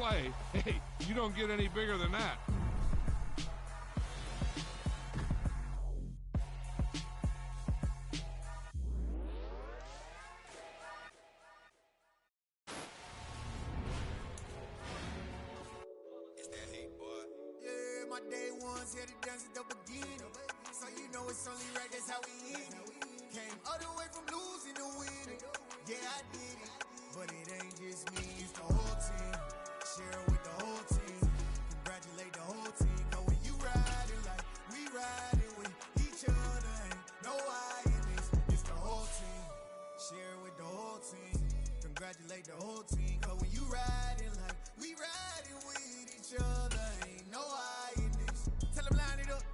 play, hey, you don't get any bigger than that. My day ones here to dance at the beginning. So you know it's only right, that's how we end it. Came all the way from losing to winning. Yeah, I did it. But it ain't just me, it's the whole team. Share it with the whole team. Congratulate the whole team. Cause when you riding like we riding with each other, ain't no I in this. It's the whole team. Share it with the whole team. Congratulate the whole team. Cause when you riding like we riding with each other, ain't no I in this. Tell them line it up.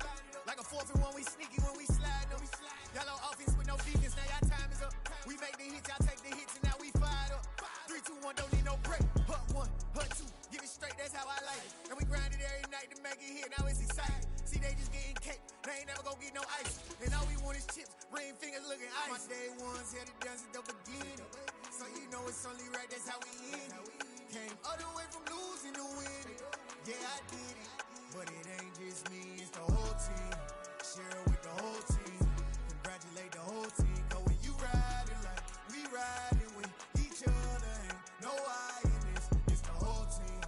Like a 4th and 1, we sneaky when we slide them. Y'all on offense with no defense, now y'all time is up. We make the hits, y'all take the hits, and now we fired up. 3, 2, 1, don't need no break. Hut 1, hut 2, give it straight, that's how I like it. And we grind it every night to make it here, now it's exciting. See, they just getting cake, they ain't never gonna get no ice. And all we want is chips, ring fingers looking ice. My day ones here to dance at the beginning. So you know it's only right, that's how we end it. Came all the way from losing to winning. Yeah, I did it. But it ain't just me, it's the whole team. Share it with the whole team. Congratulate the whole team. Cause when you riding like we riding with each other, ain't no I in this. It's the whole team.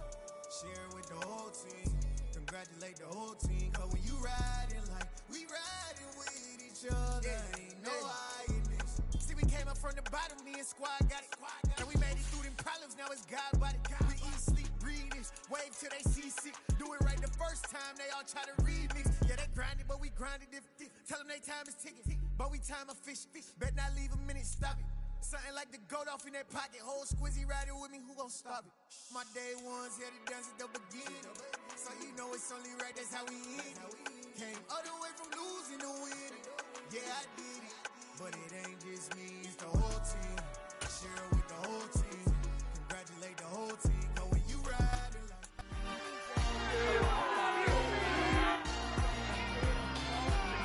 Share it with the whole team. Congratulate the whole team. Cause when you riding like we riding with each other, ain't no I in this. See, we came up from the bottom, me and squad got it. And we made it through them problems, now it's God body. We eat, sleep, breathe this, wave till they see sick. Do it right the first time, they all try to remix. Yeah, they grinded, but we grinded different. Tell them they time is ticking, but we time a fish. Bet not leave a minute, stop it. Something like the goat off in that pocket. Whole squizzy riding with me, who gon' stop it? My day ones here to dance at the beginning. So you know it's only right, that's how we end it. Came all the way from losing to winning. Yeah, I did it. But it ain't just me, it's the whole team. Share it with the whole team. Congratulate the whole team. Cause when you riding like...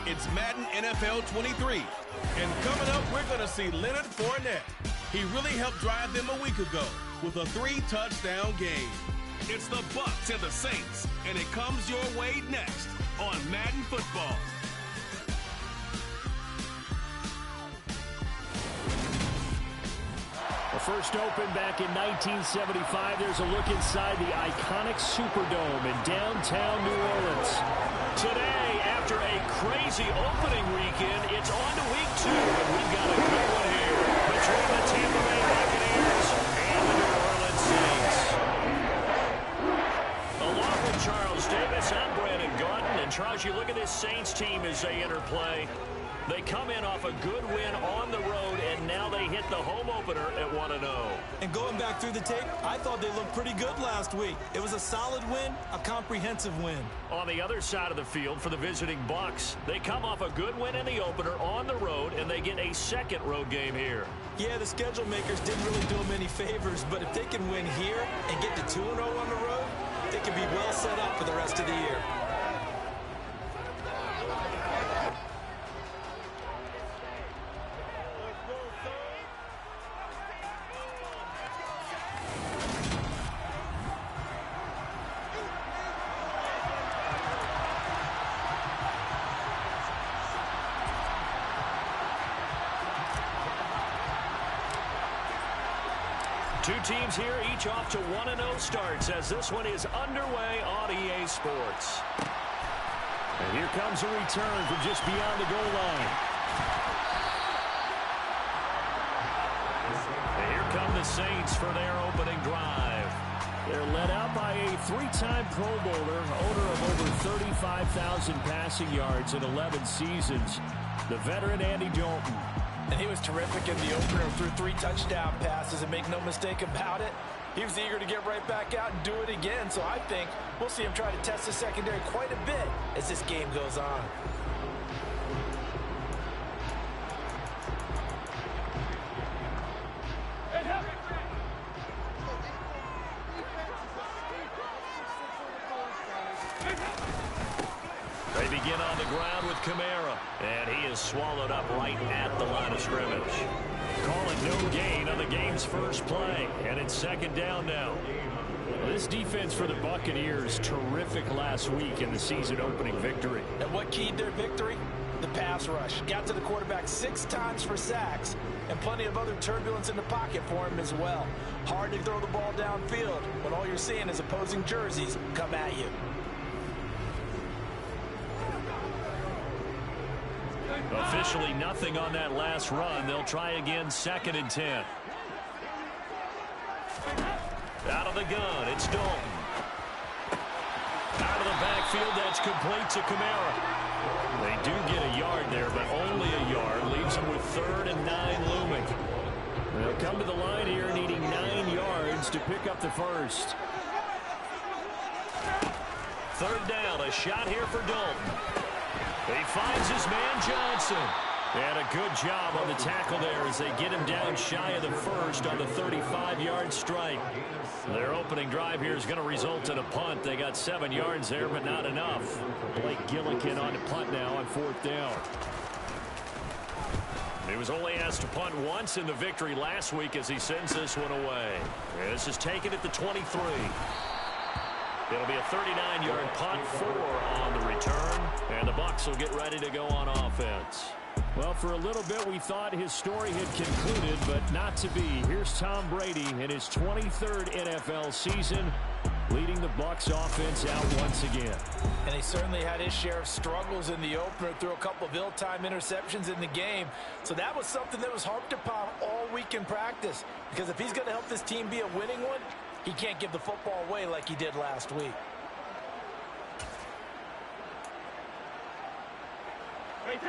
It's Madden NFL 23. And coming up, we're going to see Leonard Fournette. He really helped drive them a week ago with a 3-touchdown game. It's the Bucs and the Saints, and it comes your way next on Madden Football. First opened back in 1975. There's a look inside the iconic Superdome in downtown New Orleans. Today, after a crazy opening weekend, it's on to week 2, and we've got a good one here between the Tampa Bay Buccaneers and the New Orleans Saints. Along with Charles Davis, I'm Brandon Gaudin, and Charles, you look at this Saints team as they enter play. They come in off a good win on the road, and now they hit the home opener at 1-0. And going back through the tape, I thought they looked pretty good last week. It was a solid win, a comprehensive win. On the other side of the field for the visiting Bucs, they come off a good win in the opener on the road, and they get a second road game here. Yeah, the schedule makers didn't really do them any favors, but if they can win here and get to 2-0 on the road, they can be well set up for the rest of the year. Two teams here, each off to 1-0 starts as this one is underway on EA Sports. And here comes a return from just beyond the goal line. And here come the Saints for their opening drive. They're led out by a 3-time Pro Bowler, owner of over 35,000 passing yards in 11 seasons, the veteran Andy Dalton. And he was terrific in the opener, threw 3 touchdown passes, and make no mistake about it, he was eager to get right back out and do it again. So I think we'll see him try to test the secondary quite a bit as this game goes on. They begin on the ground with Kamara, and he is swallowed up right at the line of scrimmage. Calling no gain on the game's first play, and it's second down now. This defense for the Buccaneers, terrific last week in the season-opening victory. And what keyed their victory? The pass rush. Got to the quarterback 6 times for sacks, and plenty of other turbulence in the pocket for him as well. Hard to throw the ball downfield when all you're seeing is opposing jerseys come at you. Officially nothing on that last run. They'll try again, 2nd and 10. Out of the gun, it's Dalton. Out of the backfield, that's complete to Kamara. They do get a yard there, but only a yard. Leaves them with 3rd and 9 looming. They'll come to the line here, needing 9 yards to pick up the first. 3rd down, a shot here for Dalton. He finds his man Johnson. And a good job on the tackle there as they get him down shy of the first on the 35-yard strike. Their opening drive here is going to result in a punt. They got 7 yards there, but not enough. Blake Gillikin on the punt now on 4th down. He was only asked to punt once in the victory last week as he sends this one away. This is taken at the 23. It'll be a 39-yard punt, 4 on the return, and the Bucs will get ready to go on offense. Well, for a little bit, we thought his story had concluded, but not to be. Here's Tom Brady in his 23rd NFL season, leading the Bucs offense out once again. And he certainly had his share of struggles in the opener, threw a couple of ill-timed interceptions in the game. So that was something that was harped upon all week in practice. Because if he's going to help this team be a winning one, he can't give the football away like he did last week.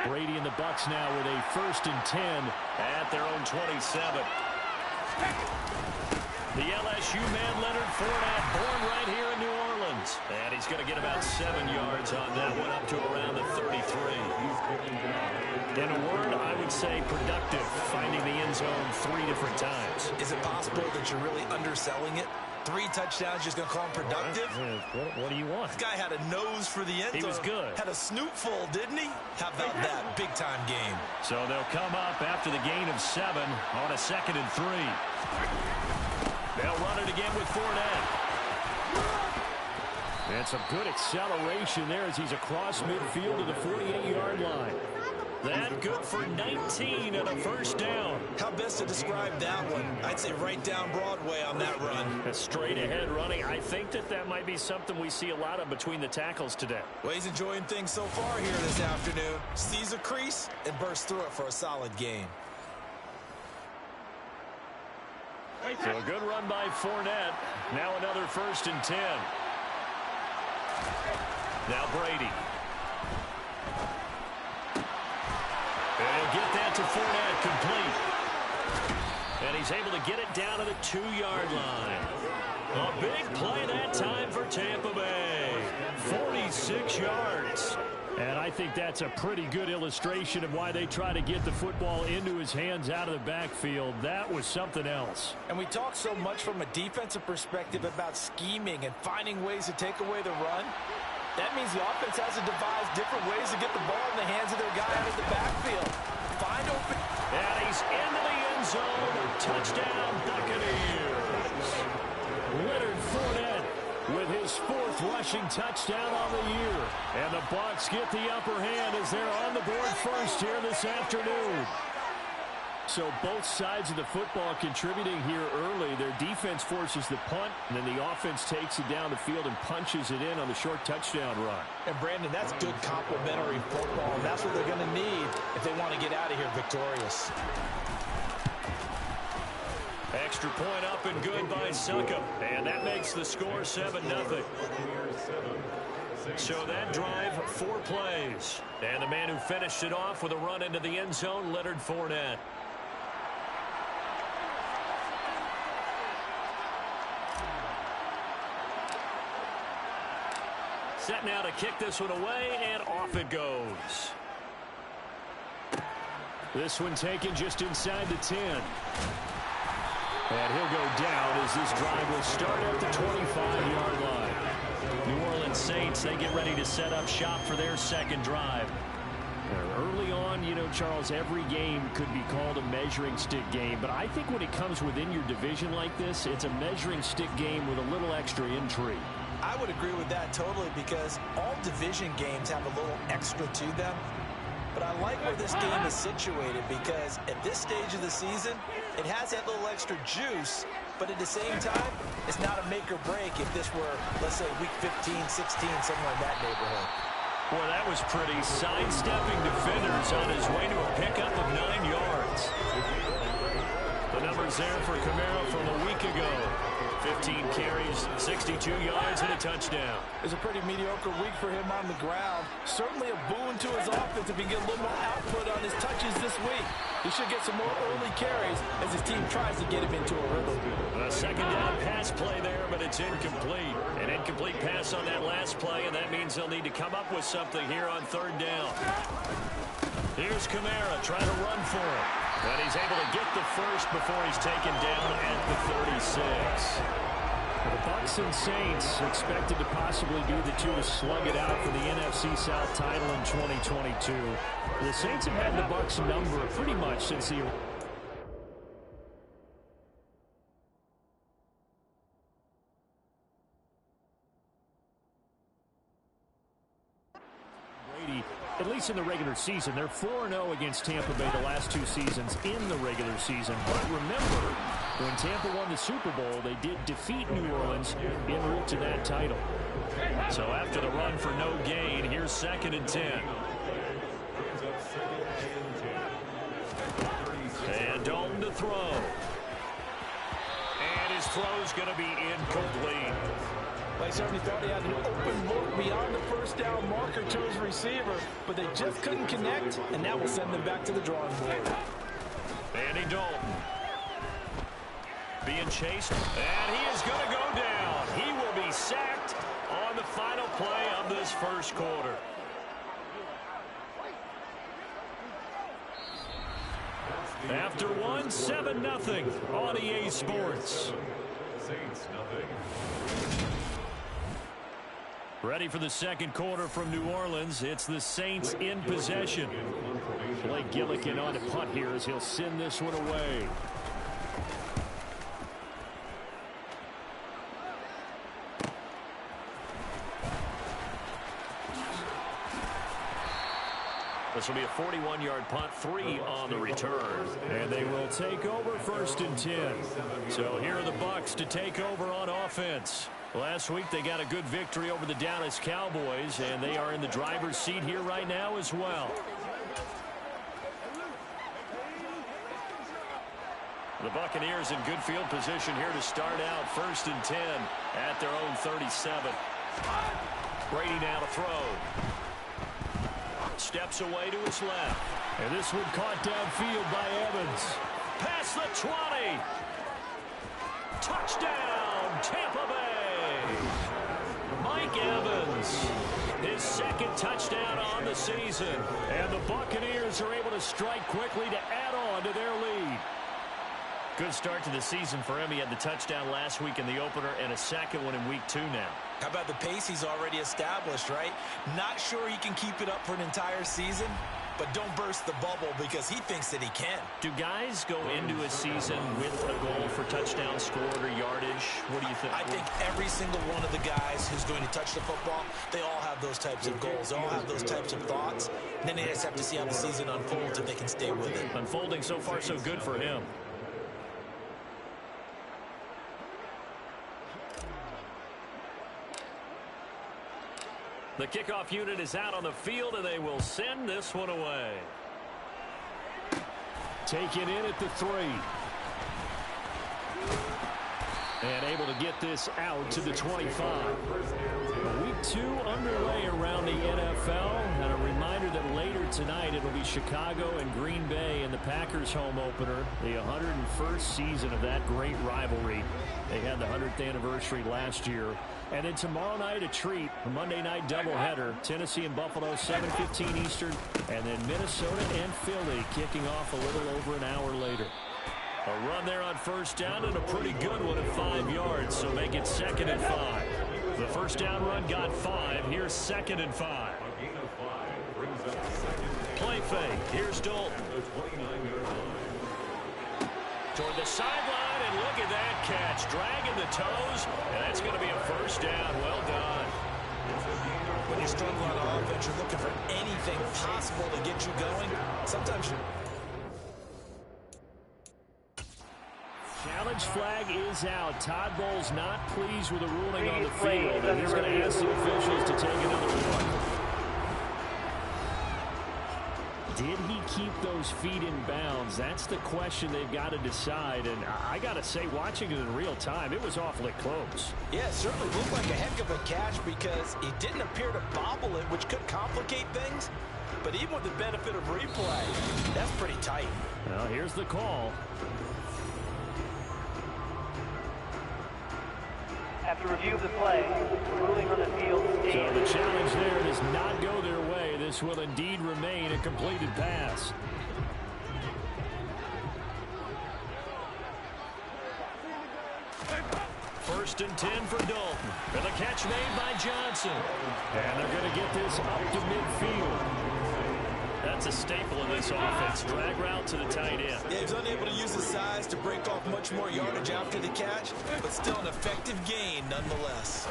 Brady and the Bucs now with a 1st and 10 at their own 27. The LSU man Leonard Fournette, born right here in New Orleans. And he's going to get about 7 yards on that one, up to around the 33. In a word, I would say productive, finding the end zone 3 different times. Is it possible that you're really underselling it? 3 touchdowns, just going to call him productive? What do you want? This guy had a nose for the end zone. He was good. Had a snootful, didn't he? How about that big-time game? So they'll come up after the gain of 7 on a 2nd and 3. They'll run it again with Fournette. And some good acceleration there as he's across midfield to the 48-yard line. That good for 19 and a 1st down. How best to describe that one? I'd say right down Broadway on that run. A straight ahead running. I think that might be something we see a lot of between the tackles today. Well, he's enjoying things so far here this afternoon. Sees a crease and bursts through it for a solid gain. So a good run by Fournette. Now another 1st and 10. Now Brady. And he'll get that to Fournette complete. And he's able to get it down to the 2-yard line. A big play that time for Tampa Bay. 46 yards. And I think that's a pretty good illustration of why they try to get the football into his hands out of the backfield. That was something else. And we talk so much from a defensive perspective about scheming and finding ways to take away the run. That means the offense has to devise different ways to get the ball in the hands of their guy out of the backfield. Find open. And he's into the end zone. Touchdown, Buccaneers. Leonard Fournette with his 4th rushing touchdown on the year. And the Bucs get the upper hand as they're on the board first here this afternoon. So both sides of the football contributing here early. Their defense forces the punt, and then the offense takes it down the field and punches it in on the short touchdown run. And, Brandon, that's good complementary football, and that's what they're going to need if they want to get out of here victorious. Extra point up and good by Succop. And that makes the score 7-0. So that drive, 4 plays. And the man who finished it off with a run into the end zone, Leonard Fournette. Set now to kick this one away, and off it goes. This one taken just inside the 10. And he'll go down as this drive will start at the 25-yard line. New Orleans Saints, they get ready to set up shop for their 2nd drive. Early on, you know, Charles, every game could be called a measuring stick game, but I think when it comes within your division like this, it's a measuring stick game with a little extra intrigue. I would agree with that totally because all division games have a little extra to them. But I like where this game is situated because at this stage of the season, it has that little extra juice, but at the same time, it's not a make or break if this were, let's say, week 15, 16, something like that neighborhood. Boy, that was pretty. Sidestepping defenders on his way to a pickup of 9 yards. The numbers there for Kamara from a week ago. 15 carries, 62 yards, and a touchdown. It's a pretty mediocre week for him on the ground. Certainly a boon to his offense if he can get a little more output on his touches this week. He should get some more early carries as his team tries to get him into a rhythm. A second down pass play there, but it's incomplete. An incomplete pass on that last play, and that means they'll need to come up with something here on third down. Here's Kamara trying to run for it. But he's able to get the first before he's taken down at the 36. The Bucs and Saints expected to possibly be the two to slug it out for the NFC South title in 2022. The Saints have had the Bucs number pretty much since the... At least in the regular season, they're 4-0 against Tampa Bay the last 2 seasons in the regular season. But remember, when Tampa won the Super Bowl, they did defeat New Orleans en route to that title. So after the run for no gain, here's 2nd and 10. And Dalton to throw. And his throw's going to be incomplete. They certainly thought he had an open look beyond the first down marker to his receiver, but they just couldn't connect, and that will send them back to the drawing board. Andy Dalton being chased, and he is going to go down. He will be sacked on the final play of this first quarter. After one, 7-0 on EA Sports. Saints nothing. Ready for the second quarter from New Orleans. It's the Saints in possession. Blake Gillikin on the punt here as he'll send this one away. This will be a 41-yard punt, 3 on the return. And they will take over 1st and 10. So here are the Bucs to take over on offense. Last week they got a good victory over the Dallas Cowboys, and they are in the driver's seat here right now as well. The Buccaneers in good field position here to start out 1st and 10 at their own 37. Brady now to throw. Steps away to his left. And this one caught downfield by Evans. Past the 20. Touchdown, Tampa Bay. Mike Evans, his 2nd touchdown on the season. And the Buccaneers are able to strike quickly to add on to their lead. Good start to the season for him. He had the touchdown last week in the opener and a second one in week 2 now. How about the pace he's already established, right? Not sure he can keep it up for an entire season, but don't burst the bubble because he thinks that he can. Do guys go into a season with a goal for touchdown scored or yardage? What do you think? I think every single one of the guys who's going to touch the football, they all have those types of goals. They all have those types of thoughts. And then they just have to see how the season unfolds if they can stay with it. Unfolding so far so good for him. The kickoff unit is out on the field, and they will send this one away. Taken in at the 3. And able to get this out to the 25. Week 2 underway around the NFL. And a reminder that later tonight it'll be Chicago and Green Bay in the Packers home opener. The 101st season of that great rivalry. They had the 100th anniversary last year. And then tomorrow night, a treat, a Monday night doubleheader. Tennessee and Buffalo, 7:15 Eastern. And then Minnesota and Philly kicking off a little over an hour later. A run there on 1st down and a pretty good one at 5 yards. So make it 2nd and 5. The 1st down run got 5. Here's 2nd and 5. Play fake. Here's Dalton. The 29-yard line. Toward the sideline, and look at that catch. Dragging the toes, and that's going to be a first down. Well done. When you struggle on offense, you're looking for anything possible to get you going. Sometimes challenge flag is out. Todd Bowles not pleased with the ruling on the field, and he's going to ask the officials to take another look. Did he keep those feet in bounds? That's the question they've got to decide. And I got to say, watching it in real time, it was awfully close. yeah, it certainly looked like a heck of a catch because he didn't appear to bobble it, which could complicate things. But even with the benefit of replay, that's pretty tight. Well, here's the call. After review of the play, ruling on the field So stands. the challenge there does not go their way. This will indeed remain a completed pass. First and 10 for Dalton. And the catch made by Johnson. And they're going to get this up to midfield. That's a staple in this offense. Drag route to the tight end. Yeah, he was unable to use his size to break off much more yardage after the catch, but still an effective gain nonetheless.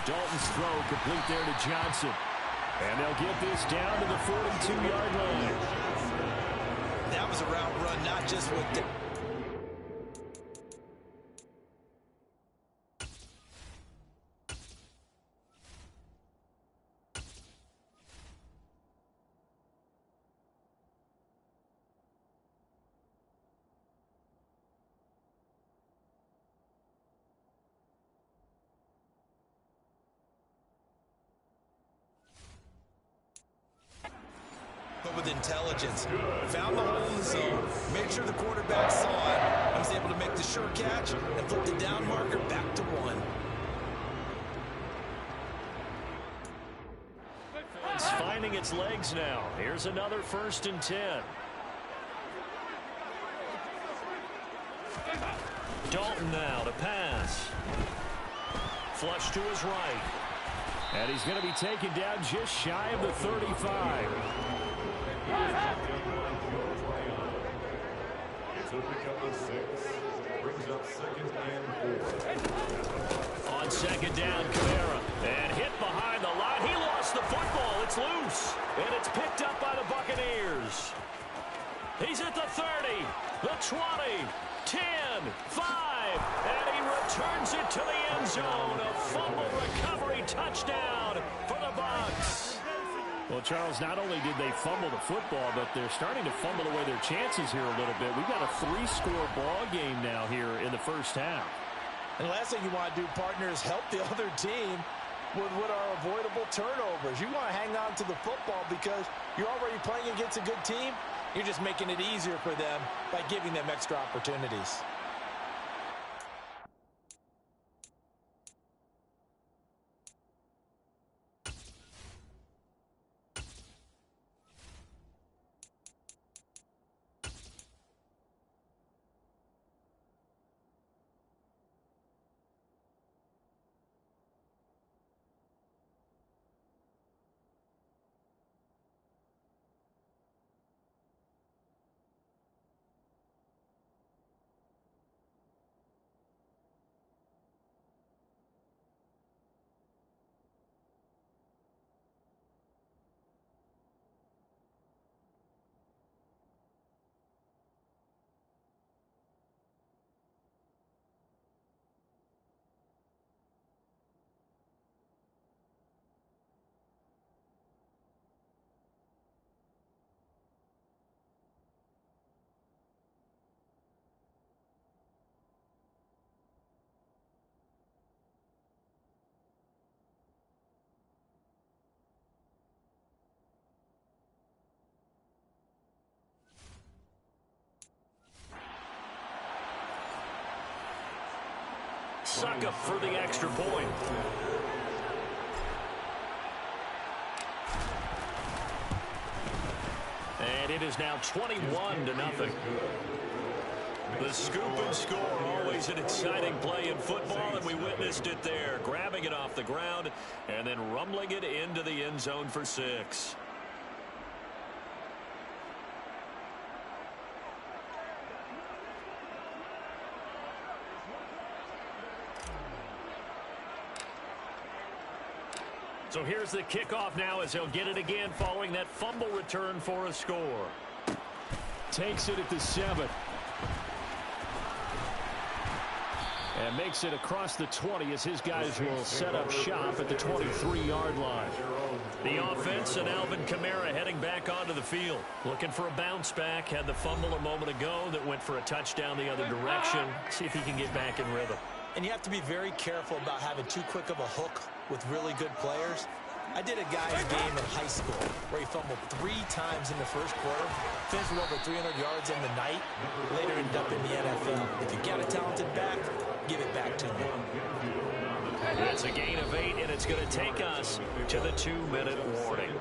Dalton's throw complete there to Johnson. And they'll get this down to the 42-yard line. That was a route run, not just with the... but with intelligence. Found the hole in the zone, made sure the quarterback saw it, and was able to make the sure catch and flip the down marker back to one. It's finding its legs now. Here's another first and 10. Dalton now to pass. Flush to his right. And he's going to be taken down just shy of the 35. It's a pickup of 6. Brings up 2nd and 4. On second down, Kamara. And hit behind the line. He lost the football. It's loose. And it's picked up by the Buccaneers. He's at the 30, the 20, 10, 5. And he returns it to the end zone. A fumble recovery touchdown for the Bucs. Well, Charles, not only did they fumble the football, but they're starting to fumble away their chances here a little bit. We've got a 3-score ball game now here in the first half. And the last thing you want to do, partner, is help the other team with what are avoidable turnovers. You want to hang on to the football because you're already playing against a good team. You're just making it easier for them by giving them extra opportunities. Suck up for the extra point. And it is now 21-0. The scoop and score, always an exciting play in football, and we witnessed it there, grabbing it off the ground and then rumbling it into the end zone for 6. So here's the kickoff now as he'll get it again following that fumble return for a score. Takes it at the 7. And makes it across the 20 as his guys will set up shop at the 23-yard line. The offense and Alvin Kamara heading back onto the field. Looking for a bounce back. Had the fumble a moment ago that went for a touchdown the other direction. See if he can get back in rhythm. And you have to be very careful about having too quick of a hook with really good players. I did a guy's game in high school where he fumbled 3 times in the first quarter, finished with over 300 yards in the night, later ended up in the NFL. If you got a talented back, give it back to him. It's a gain of 8, and it's going to take us to the 2-minute warning.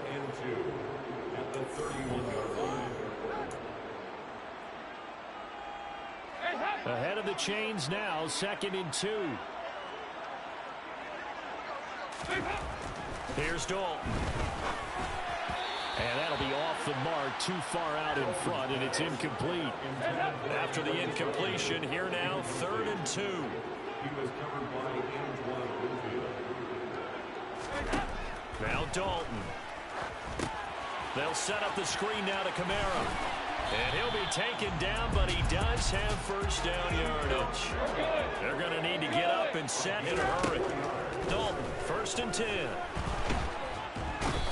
At the 31-yard line. Ahead of the chains now, 2nd and 2. Here's Dalton. And that'll be off the mark, too far out in front, and it's incomplete. After the incompletion, here now, 3rd and 2. He was covered by Antoine Winfield. Now Dalton. They'll set up the screen now to Kamara. And he'll be taken down, but he does have first down yardage. They're going to need to get up and set in a hurry. Dalton, 1st and 10.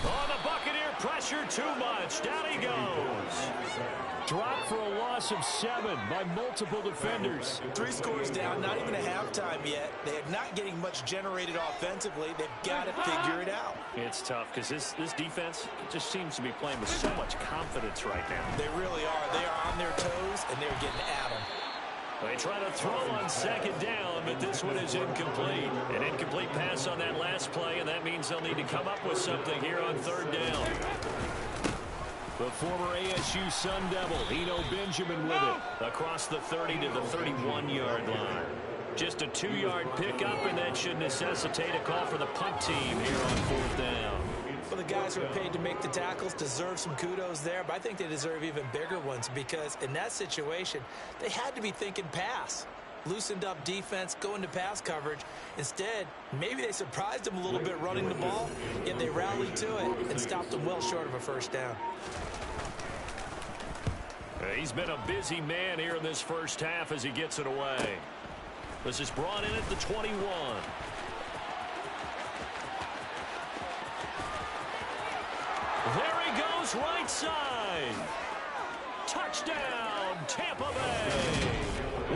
Oh, the Buccaneer pressure too much. Down he goes. Dropped for a loss of 7 by multiple defenders. 3 scores down, not even a halftime yet. They are not getting much generated offensively. They've got to figure it out. It's tough because this defense just seems to be playing with so much confidence right now. They really are. They are on their toes, and they're getting at them. They try to throw on 2nd down, but this one is incomplete. An incomplete pass on that last play, and that means they'll need to come up with something here on 3rd down. The former ASU Sun Devil, Eno Benjamin with it. Across the 30 to the 31-yard line. Just a 2-yard pickup, and that should necessitate a call for the punt team here on 4th down. Well, the guys who are paid to make the tackles deserve some kudos there, but I think they deserve even bigger ones because in that situation, they had to be thinking pass. Loosened up defense, going to pass coverage. Instead, maybe they surprised them a little bit running the ball, yet they rallied to it and stopped them well short of a first down. He's been a busy man here in this first half as he gets it away. This is brought in at the 21. There he goes, right side. Touchdown, Tampa Bay.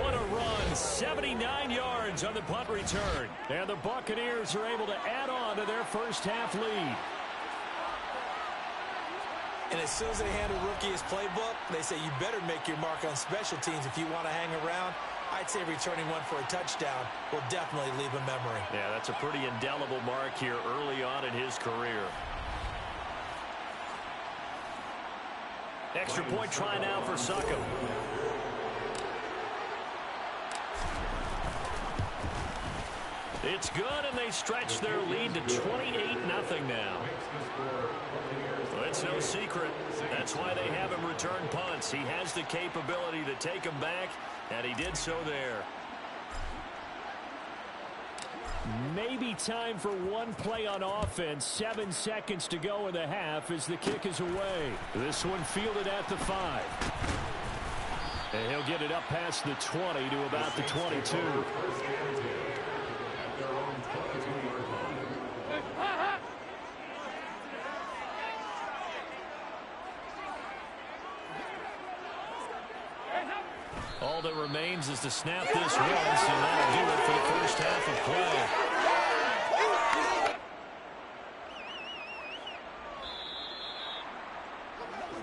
What a run, 79 yards on the punt return. And the Buccaneers are able to add on to their first half lead. And as soon as they hand a rookie his playbook, they say you better make your mark on special teams if you want to hang around. I'd say returning one for a touchdown will definitely leave a memory. Yeah, that's a pretty indelible mark here early on in his career. Extra point try now for Suckham. It's good, and they stretch their lead to 28-0 now. Well, it's no secret. That's why they have him return punts. He has the capability to take them back, and he did so there. Maybe time for one play on offense. 7 seconds to go in the half as the kick is away. This one fielded at the 5. And he'll get it up past the 20 to about the 22. All that remains is to snap this once, and that'll do it for the first half of play.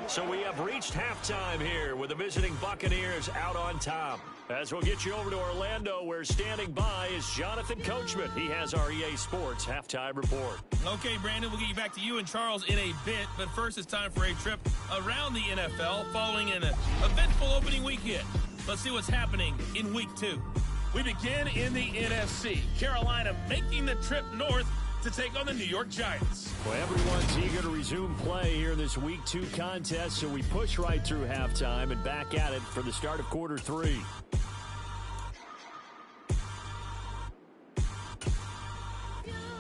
So we have reached halftime here with the visiting Buccaneers out on top. As we'll get you over to Orlando, where standing by is Jonathan Coachman. He has our EA Sports halftime report. Okay, Brandon, we'll get you back to you and Charles in a bit, but first it's time for a trip around the NFL following an eventful opening weekend. Let's see what's happening in Week 2. We begin in the NFC. Carolina making the trip north to take on the New York Giants. Well, everyone's eager to resume play here in this Week 2 contest, so we push right through halftime and back at it for the start of quarter 3.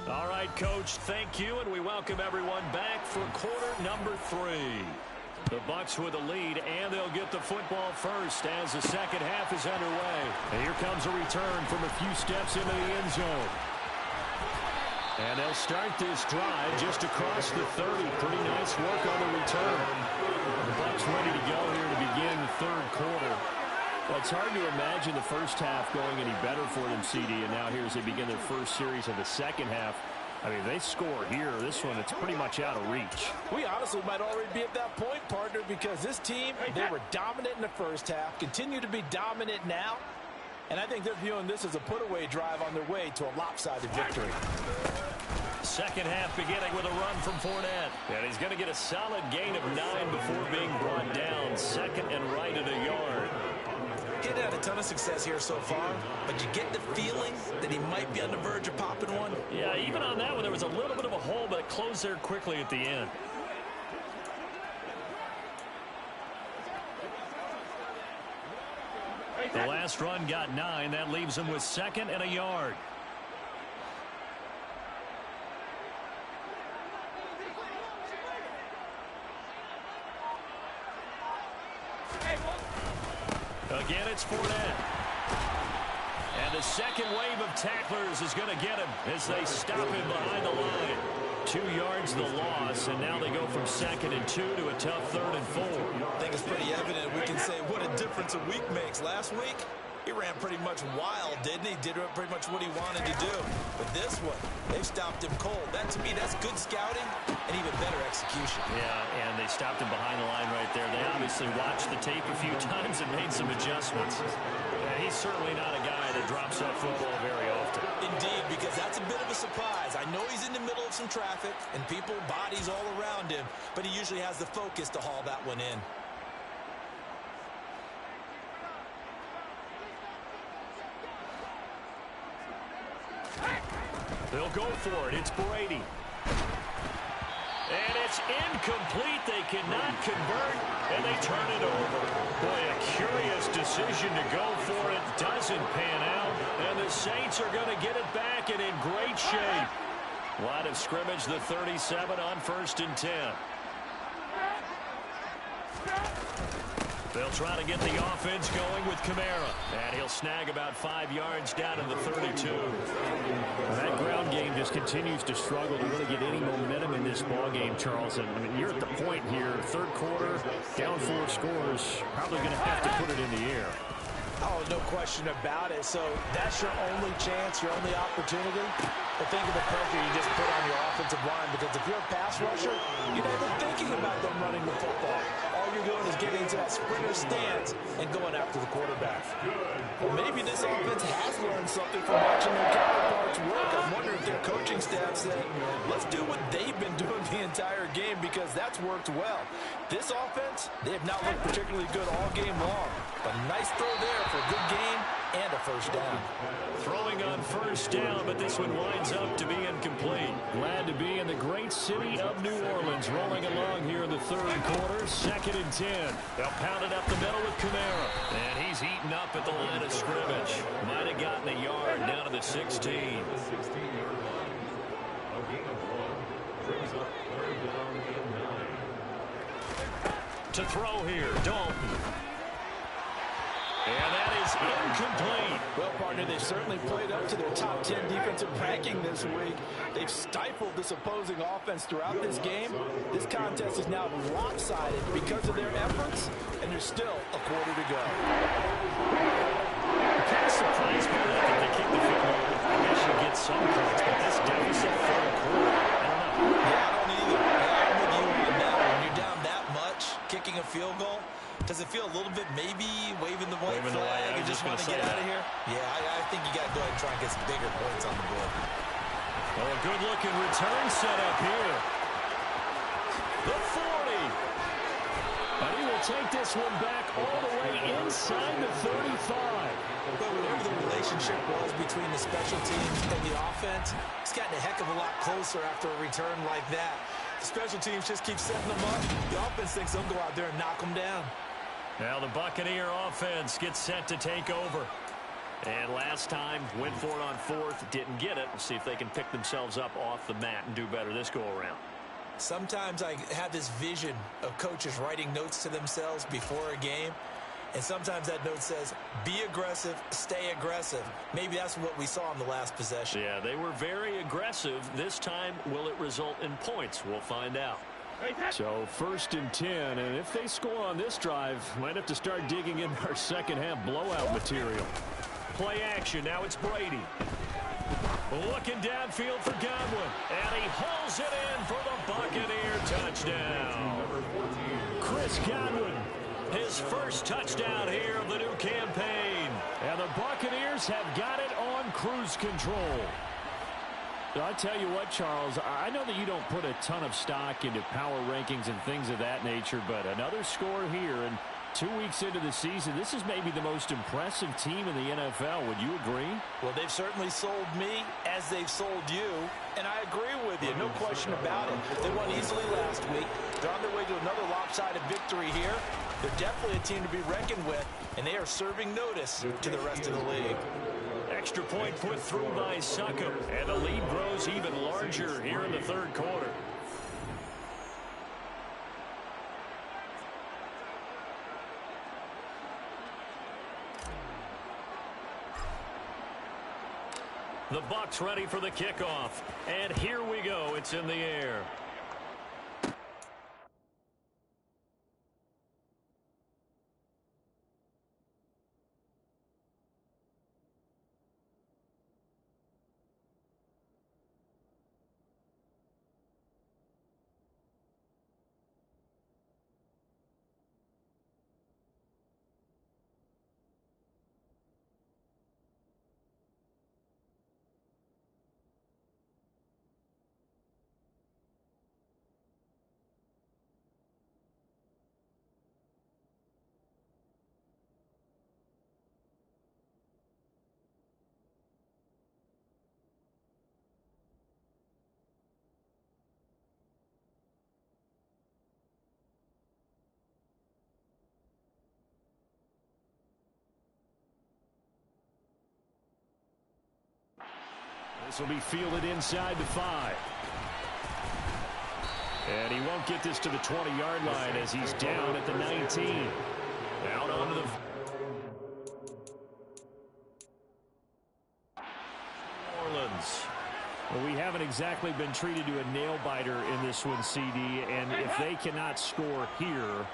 All right, Coach, thank you, and we welcome everyone back for quarter number 3. The Bucs with a lead, and they'll get the football first as the second half is underway. And here comes a return from a few steps into the end zone. And they'll start this drive just across the 30. Pretty nice work on the return. The Bucs ready to go here to begin the third quarter. Well, it's hard to imagine the first half going any better for them, CD, and now here as they begin their first series of the second half. I mean, they score here. This one, it's pretty much out of reach. We honestly might already be at that point, partner, because this team, they were dominant in the first half, continue to be dominant now, and I think they're viewing this as a put-away drive on their way to a lopsided victory. Second half beginning with a run from Fournette. And he's going to get a solid gain of 9 before being brought down. Second and right at a yard. He had a ton of success here so far, but you get the feeling that he might be on the verge of popping one. Yeah, even on that one, there was a little bit of a hole, but it closed there quickly at the end. The last run got 9. That leaves him with second and a yard. Again, it's Fournette. And the second wave of tacklers is going to get him as they stop him behind the line. 2 yards the loss, and now they go from second and 2 to a tough third and 4. I think it's pretty evident. We can say what a difference a week makes. Last week, he ran pretty much wild, didn't he? Did pretty much what he wanted to do. But this one, they've stopped him cold. That, to me, that's good scouting and even better execution. Yeah, and they stopped him behind the line right there. They obviously watched the tape a few times and made some adjustments. He's certainly not a guy that drops that football very often. Indeed, because that's a bit of a surprise. I know he's in the middle of some traffic and people, bodies all around him, but he usually has the focus to haul that one in. They'll go for it. It's Brady. And it's incomplete. They cannot convert, and they turn it over. Boy, a curious decision to go for it. Doesn't pan out, and the Saints are going to get it back and in great shape. Line of scrimmage, the 37 on 1st and 10. They'll try to get the offense going with Kamara. And he'll snag about 5 yards down in the 32. That ground game just continues to struggle to really get any momentum in this ball game, Charles. And I mean, you're at the point here, third quarter, down 4 scores, probably going to have to put it in the air. Oh, no question about it. So that's your only chance, your only opportunity. But think of the pressure you just put on your offensive line, because if you're a pass rusher, you're never thinking about them running the football. All you're doing is getting into that sprinter stance and going after the quarterback. Well, maybe this offense has learned something from watching their counterparts work. I wonder if their coaching staff said, let's do what they've been doing the entire game, because that's worked well. This offense, they have not looked particularly good all game long. But a nice throw there for a good game and a first down. Throwing on first down, but this one winds up to be incomplete. Glad to be in the great city of New Orleans, rolling along here in the third quarter. 2nd and 10. They'll pound it up the middle with Kamara. And he's eaten up at the line of scrimmage. Might have gotten a yard down to the 16. A gain of 1 brings up 3rd down and 9. To throw here, Dalton. And that is incomplete. Well, partner, they've certainly played up to their top 10 defensive ranking this week. They've stifled this opposing offense throughout this game. This contest is now lopsided because of their efforts, and there's still a quarter to go. I'm kind of surprised by that they kicked the field goal. I guess you get some points, but this deficit third quarter, I don't know. Yeah, I don't either. I'm with you on that. When you're down that much, kicking a field goal, does it feel a little bit maybe waving the white flag and just want to get out of here? Yeah, I think you got to go ahead and try and get some bigger points on the board. Oh, a good-looking return set up here. The 40. And he will take this one back all the way inside the 35. But whatever the relationship was between the special teams and the offense, it's gotten a heck of a lot closer after a return like that. The special teams just keep setting them up. The offense thinks they'll go out there and knock them down. Now the Buccaneer offense gets set to take over. And last time, went for it on fourth, didn't get it. We'll see if they can pick themselves up off the mat and do better this go-around. Sometimes I have this vision of coaches writing notes to themselves before a game, and sometimes that note says, be aggressive, stay aggressive. Maybe that's what we saw in the last possession. Yeah, they were very aggressive. This time, will it result in points? We'll find out. So 1st and 10, and if they score on this drive, might have to start digging in our second half blowout material. Play action, now it's Brady. Looking downfield for Godwin, and he hauls it in for the Buccaneer touchdown. Chris Godwin, his first touchdown here of the new campaign. And the Buccaneers have got it on cruise control. I'll tell you what, Charles, I know that you don't put a ton of stock into power rankings and things of that nature, but another score here, and 2 weeks into the season, this is maybe the most impressive team in the NFL. Would you agree? Well, they've certainly sold me as they've sold you, and I agree with you, no question about it. They won easily last week. They're on their way to another lopsided victory here. They're definitely a team to be reckoned with, and they are serving notice to the rest of the league. Extra point put through by Succop, and the lead grows even larger here in the third quarter. The Bucs ready for the kickoff, and here we go. It's in the air. This will be fielded inside the 5. And he won't get this to the 20-yard line as he's down at the 19. Out onto the... Orleans. Well, we haven't exactly been treated to a nail-biter in this one, CD. And if they cannot score here,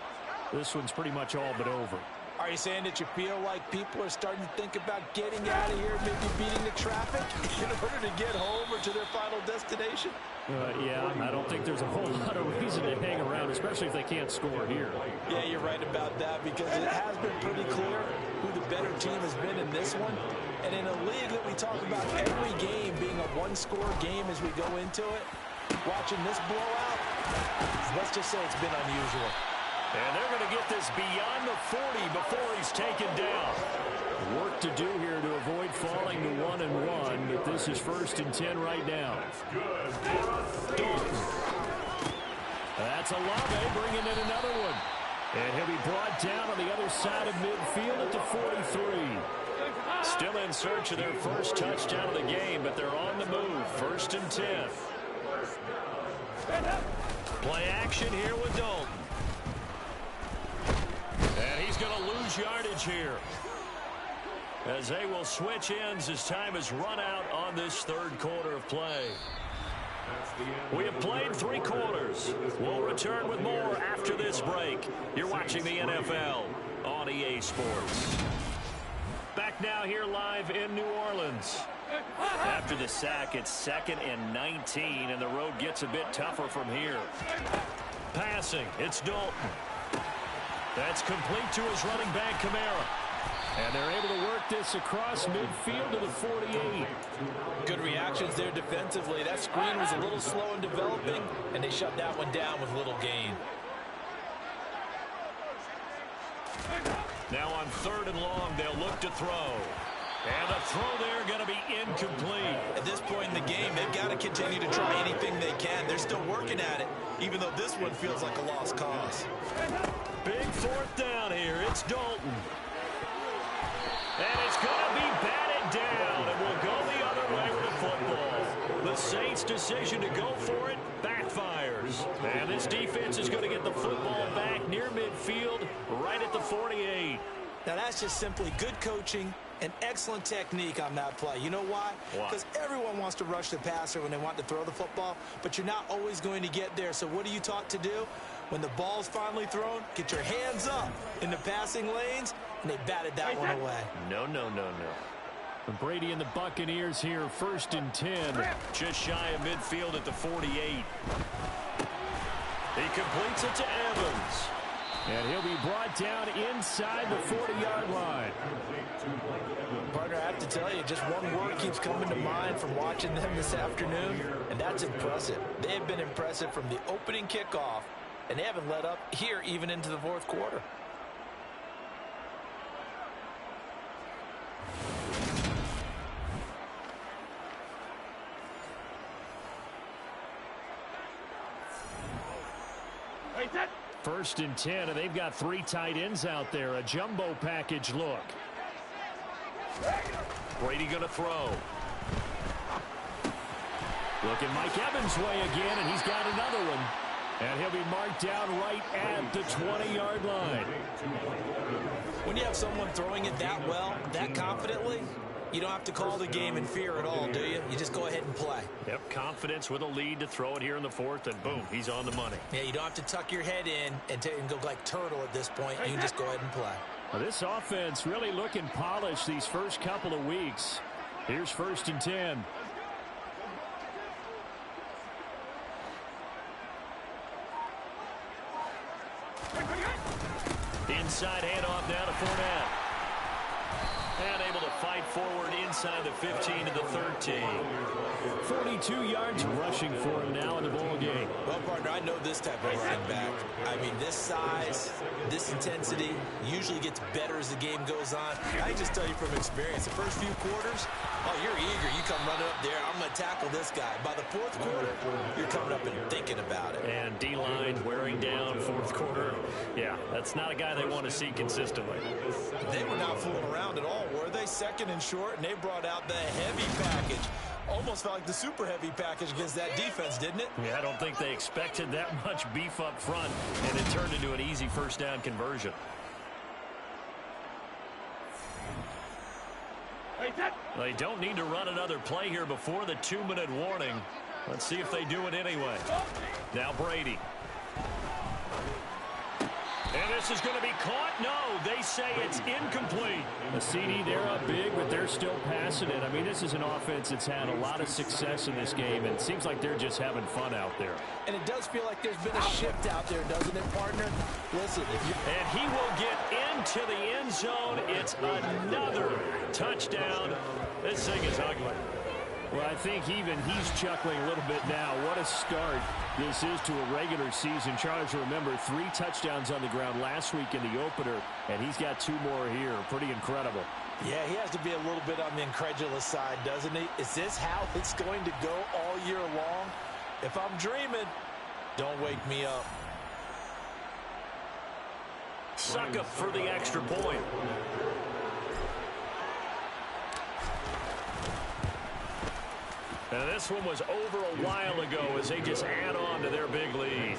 this one's pretty much all but over. Are you saying that you feel like people are starting to think about getting out of here, maybe beating the traffic in order to get home or to their final destination? Yeah, I don't think there's a whole lot of reason to hang around, especially if they can't score here. Yeah, you're right about that, because it has been pretty clear who the better team has been in this one. And in a league that we talk about every game being a one-score game as we go into it, watching this blowout, let's just say it's been unusual. And they're going to get this beyond the 40 before he's taken down. Work to do here to avoid falling to 1-1, but this is 1st and 10 right now. Dalton. That's Olave bringing in another one. And he'll be brought down on the other side of midfield at the 43. Still in search of their first touchdown of the game, but they're on the move. 1st and 10. Play action here with Dalton. And he's going to lose yardage here, as they will switch ends as time has run out on this third quarter of play. We have played 3 quarters. We'll return with more after this break. You're watching the NFL on EA Sports. Back now here live in New Orleans. After the sack, it's 2nd and 19, and the road gets a bit tougher from here. Passing, it's Dalton. That's complete to his running back, Kamara. And they're able to work this across midfield to the 48. Good reactions there defensively. That screen was a little slow in developing, and they shut that one down with little gain. Now on 3rd and long, they'll look to throw. And the throw there going to be incomplete. At this point in the game, they've got to continue to try anything they can. They're still working at it, even though this one feels like a lost cause. Big 4th down here. It's Dalton. And it's going to be batted down, and we'll go the other way with the football. The Saints' decision to go for it backfires. And this defense is going to get the football back near midfield, right at the 48. Now, that's just simply good coaching and excellent technique on that play. You know why? Because everyone wants to rush the passer when they want to throw the football, but you're not always going to get there. So what are you taught to do? When the ball's finally thrown, get your hands up in the passing lanes, and they batted that one away. No. Brady and the Buccaneers here, 1st and 10. Just shy of midfield at the 48. He completes it to Evans. And he'll be brought down inside the 40-yard line. Partner, I have to tell you, just one word keeps coming to mind from watching them this afternoon, and that's impressive. They have been impressive from the opening kickoff, and they haven't let up here even into the 4th quarter. First and 10, and they've got 3 tight ends out there. A jumbo package look. Brady going to throw. Looking Mike Evans' way again, and he's got another one. And he'll be marked down right at the 20-yard line. When you have someone throwing it that well, that confidently, you don't have to call the game in fear at all, do you? You just go ahead and play. Yep, confidence with a lead to throw it here in the 4th, and boom, he's on the money. Yeah, you don't have to tuck your head in and go like turtle at this point. You can just go ahead and play. Well, this offense really looking polished these first couple of weeks. Here's 1st and 10. Inside handoff now to Fournette. And able to fight forward inside the 15 to the 13. 42 yards rushing for him now in the ball game. Well, partner, I know this type of running back. I mean, this size, this intensity usually gets better as the game goes on. I can just tell you from experience, the first few quarters, oh, you're eager. You come running up there, I'm going to tackle this guy. By the 4th quarter, you're coming up and thinking about it. And D-line wearing down 4th quarter. Yeah, that's not a guy they want to see consistently. They were not fooling around at all, were they? 2nd and short, and they brought out the heavy package. Almost felt like the super heavy package against that defense, didn't it? Yeah, I don't think they expected that much beef up front, and it turned into an easy 1st down conversion. They don't need to run another play here before the 2-minute warning. Let's see if they do it anyway. Now Brady. And this is going to be caught. No, they say it's incomplete. A CD, they're up big, but they're still passing it. I mean, this is an offense that's had a lot of success in this game, and it seems like they're just having fun out there. And it does feel like there's been a shift out there, doesn't it, partner? Listen, if you... And he will get into the end zone. It's another touchdown. This thing is ugly. Well, I think even he's chuckling a little bit now. What a start this is to a regular season. Charles, remember, 3 touchdowns on the ground last week in the opener, and he's got 2 more here. Pretty incredible. Yeah, he has to be a little bit on the incredulous side, doesn't he? Is this how it's going to go all year long? If I'm dreaming, don't wake me up. Suck up for the extra point. And this one was over a while ago as they just add on to their big lead.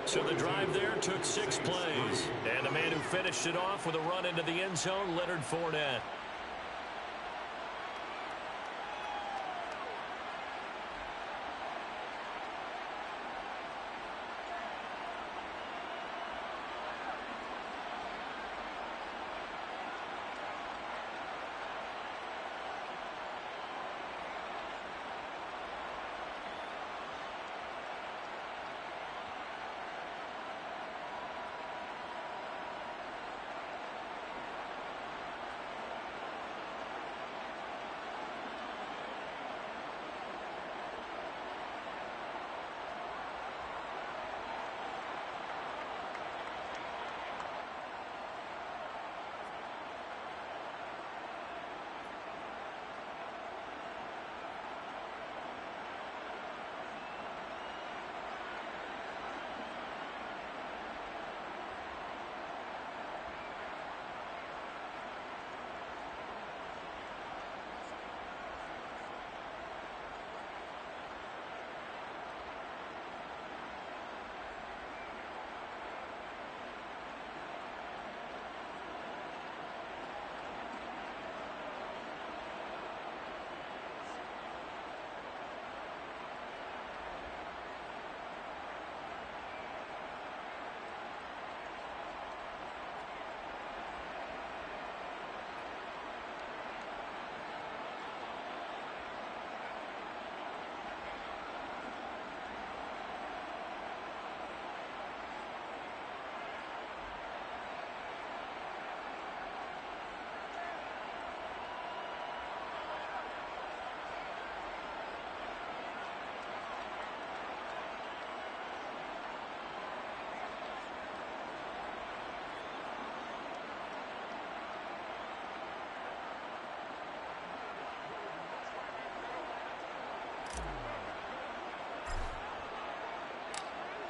So the drive there took 6 plays. And the man who finished it off with a run into the end zone, Leonard Fournette.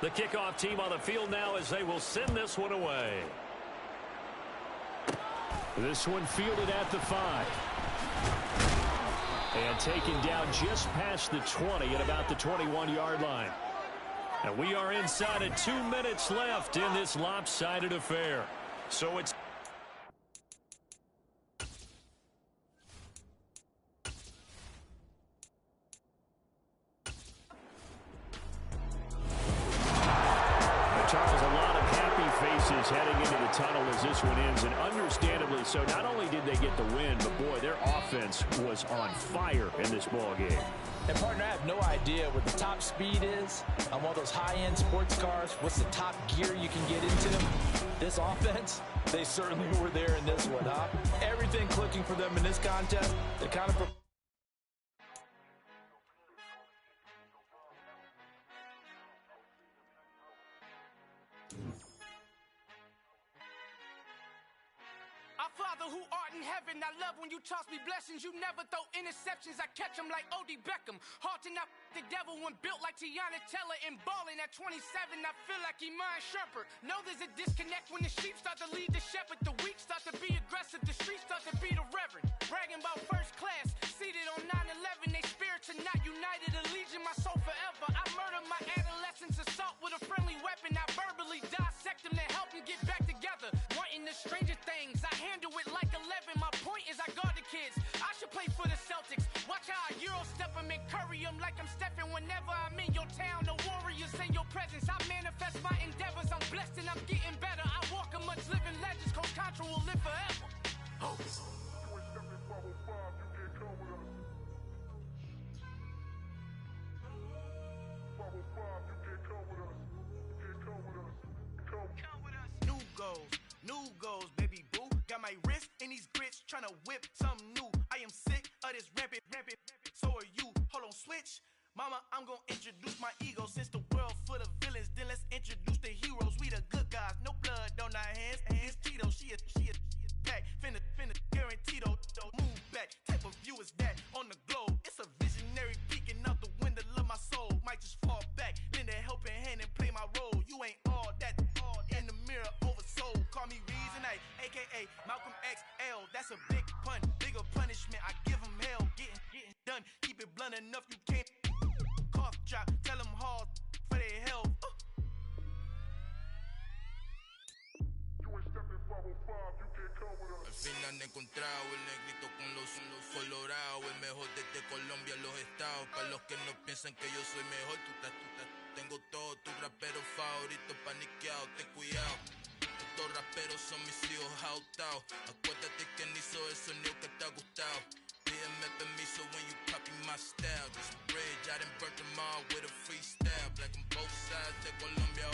The kickoff team on the field now as they will send this one away. This one fielded at the 5. And taken down just past the 20 at about the 21-yard line. And we are inside of 2 minutes left in this lopsided affair. So it's Charles, a lot of happy faces heading into the tunnel as this one ends, and understandably so. Not only did they get the win, but boy, their offense was on fire in this ball game. And partner, I have no idea what the top speed is on one of those high-end sports cars. What's the top gear you can get into them? This offense, they certainly were there in this one, huh? Everything clicking for them in this contest. They kind of Father who art in heaven, I love when you toss me blessings. You never throw interceptions, I catch them like O.D. Beckham. Hard to knock the devil when built like Tiana Teller. And balling at 27, I feel like Iman Shumpert. Know there's a disconnect when the sheep start to lead the shepherd. The weak start to be aggressive, the streets start to be the reverend. Bragging about first class, seated on 9/11. They spirits are not united, a legion, my soul forever. I murder my adolescence, assault with a friendly weapon. I verbally dissect them to help them get back together. Wanting the stranger things, I handle it like 11. My point is I guard the kids. I should play for the Celtics. Watch how I Euro step them and curry them like I'm stepping. Whenever I'm in your town, the warriors in your presence. I manifest my endeavors. I'm blessed and I'm getting better. I walk amongst living legends. Coach Contra will live forever. Oh. New goals, baby boo. Got my wrist in these grits, tryna whip something new. I am sick of this rampant. So are you. Hold on, switch. Mama, I'm gonna introduce my ego. Since the world full of villains, then let's introduce the heroes. We the good guys, no blood on our hands. It's Tito, she is back. Finna, guaranteed, move back. Type of view is that on the globe. It's a visionary peeking out the window of my soul. Might just fall back, lend a helping hand and play my role. You ain't all that in the mirror oversold. Call me Reason A, a.k.a. Malcolm XL. That's a big pun, bigger punishment. I give him hell, getting done. Keep it blunt enough, you can't cough drop. Tell them hard for their health. Al fin han encontrado el negrito con los colorados, el mejor desde Colombia, los estados. Para los que no piensan que yo soy mejor, tengo todos tus raperos favoritos paniqueados, ten cuidado. Estos raperos son mis hijos adoptados. Acuérdate que ni hizo el sonido que te ha gustado. Pídeme permiso when you copy my style. This bridge, I done burnt them all with a freestyle. Black on both sides de Colombia,